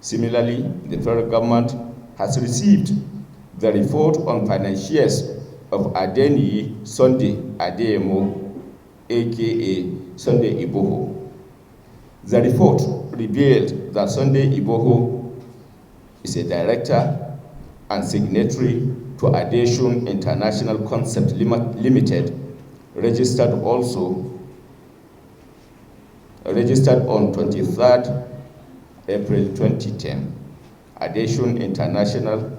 Similarly, the federal government has received the report on financiers of Adeniyi Sunday Adeyemo, aka Sunday Igboho. The report revealed that Sunday Igboho is a director and signatory to Adhesion International Concept Limited, registered on 23rd April 2010. Adhesion International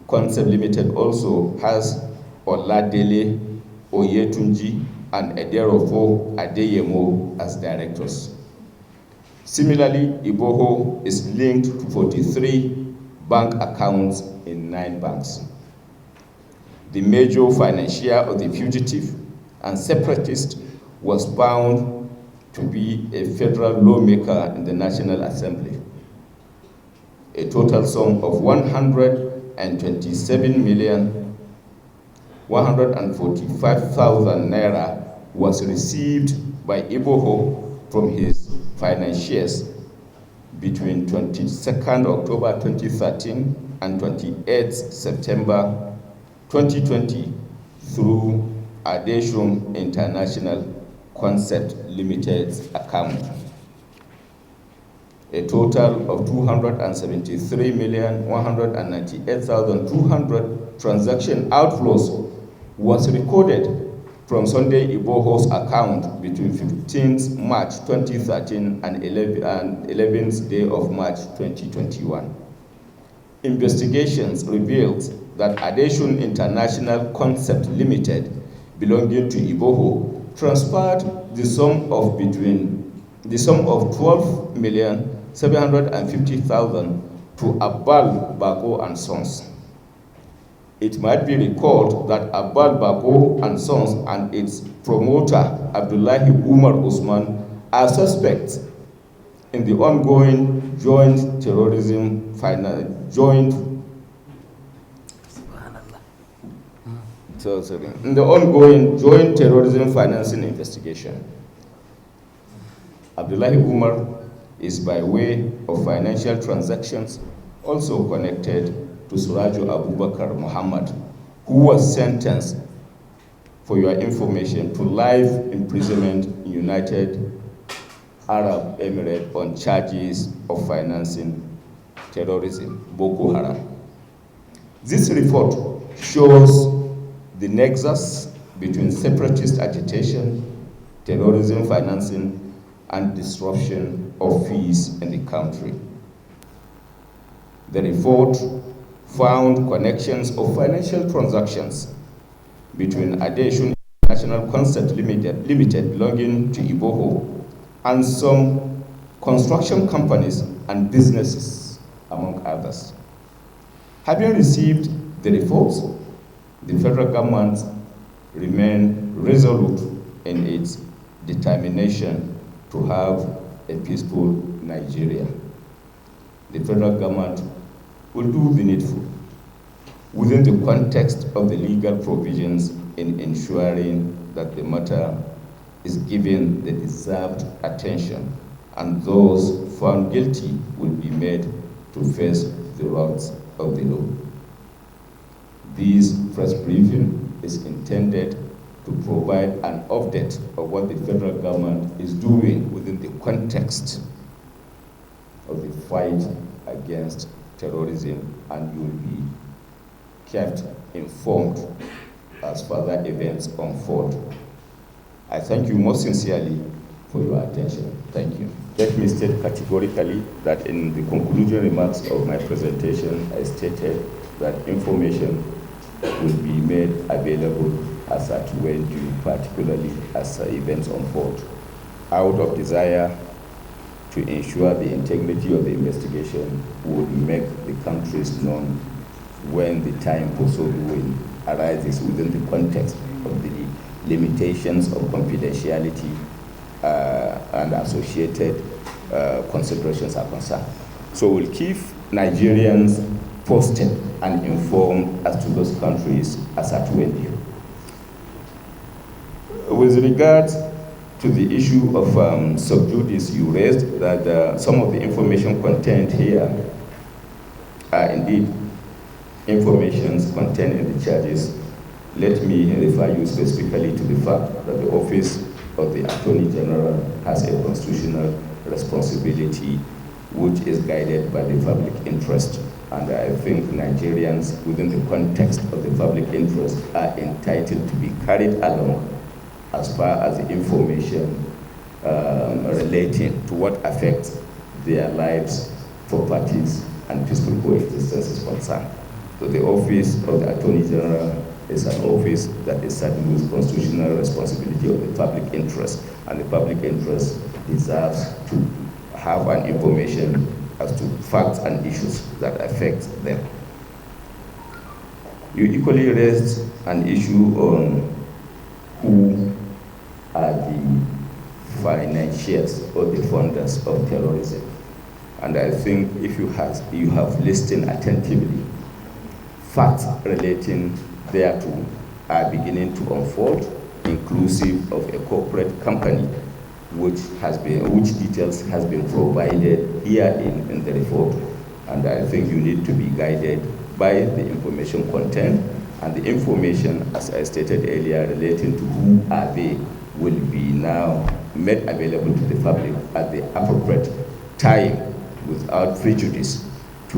Concept Limited also has Oladele Oyetunji and Ederofo Adeyemo as directors. Similarly, Igboho is linked to 43 bank accounts in 9 banks. The major financier of the fugitive and separatist was found to be a federal lawmaker in the National Assembly. A total sum of 127,145,000 naira was received by Igboho from his financiers between 22nd October 2013 and 28th September 2020 through Adhesion International Concept Limited's account. A total of 273,198,200 transaction outflows was recorded from Sunday Igboho's account between 15th March 2013 and 11th day of March 2021. Investigations revealed that Adhesion International Concept Limited, belonging to Igboho, transferred the sum of 12,750,000 to Abbal Bago and Sons. It might be recalled that Abbal Bago and Sons and its promoter Abdullahi Umar Usman are suspects in the ongoing joint terrorism financing investigation. Abdullahi Umar is by way of financial transactions also connected to Suraju Abubakar Muhammad, who was sentenced, for your information, to life imprisonment in United Arab Emirates on charges of financing terrorism, Boko Haram. This report shows the nexus between separatist agitation, terrorism financing, and disruption of peace in the country. The report found connections of financial transactions between Adhesion International Concept Limited belonging to Igboho and some construction companies and businesses, among others. Having received the reports, the federal government remained resolute in its determination to have a peaceful Nigeria. The federal government will do the needful within the context of the legal provisions in ensuring that the matter is given the deserved attention, and those found guilty will be made to face the wrath of the law. This press briefing is intended to provide an update of what the federal government is doing within the context of the fight against terrorism, and you will be kept informed as further events unfold. I thank you most sincerely for your attention. Thank you. Let me state categorically that in the concluding remarks of my presentation, I stated that information will be made available as at when due, particularly as events unfold. Out of desire to ensure the integrity of the investigation, we will make the countries known when the time for so doing arises within the context of the limitations of confidentiality and associated considerations are concerned. So we'll keep Nigerians posted and informed as to those countries as at when due. With regard to the issue of sub judice you raised, that some of the information contained here are indeed informations contained in the charges. Let me refer you specifically to the fact that the Office of the Attorney General has a constitutional responsibility which is guided by the public interest. And I think Nigerians, within the context of the public interest, are entitled to be carried along as far as the information relating to what affects their lives, properties, and peaceful coexistence is concerned. So the Office of the Attorney General is an office that is saddled with constitutional responsibility of the public interest, and the public interest deserves to have an information as to facts and issues that affect them. You equally raised an issue on who are the financiers or the funders of terrorism. And I think if you have listened attentively, facts relating thereto are beginning to unfold, inclusive of a corporate company which details has been provided here in the report. And I think you need to be guided by the information content, and the information, as I stated earlier, relating to who are they will be now made available to the public at the appropriate time without prejudice to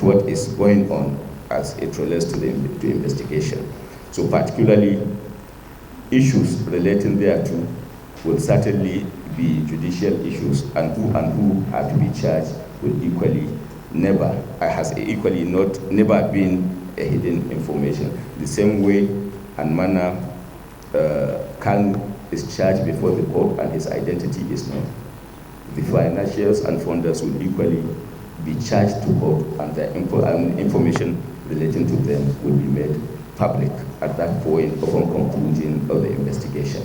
what is going on as it relates to the investigation. So particularly issues relating thereto will certainly be judicial issues, and who are to be charged will has never been a hidden information. The same way and manner Khan is charged before the court and his identity is known, the financiers and funders will equally be charged to court, and their information relating to them will be made public at that point upon conclusion of the investigation.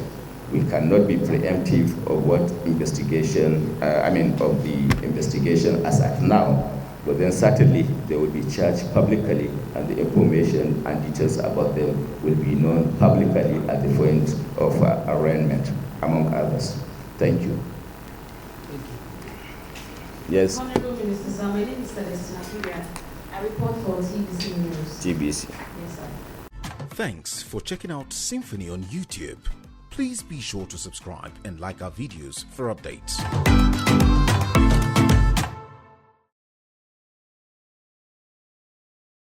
We cannot be preemptive of what investigation, of the investigation as at now, but then certainly they will be charged publicly, and the information and details about them will be known publicly at the point of arraignment, among others. Thank you. Yes. Honorable Minister, sir, my name is Celestina Kuria. I report for TBC News. TBC. Yes, sir. Thanks for checking out Symphony on YouTube. Please be sure to subscribe and like our videos for updates.